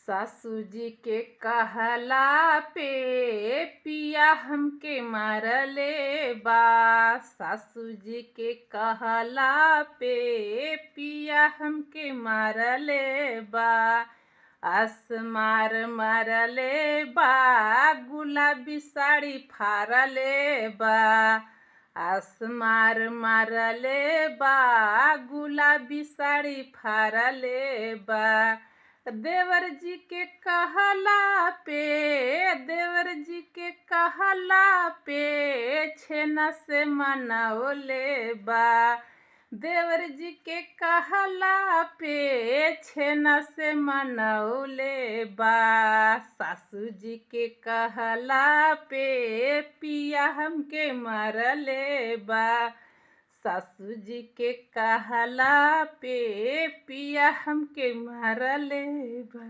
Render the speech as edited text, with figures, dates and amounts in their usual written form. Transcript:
सासू जी के कहला पे पिया हमके मारले बा। सासू जी के कहला पे पिया हमके मारले बा। असमार मारले बा, गुलाबी साड़ी फारले बा। असमार मारले बा, गुलाबी साड़ी फारले बा। देवर जी के कहला पे, देवर जी के कहला पे छेना से मनाओले बा। देवर जी के कहला पे छेना से मनाओले बा। सासू जी के कहला पे पिया हमके मारले बा। सासू जी के कहला पे पिया हमके मारले बा।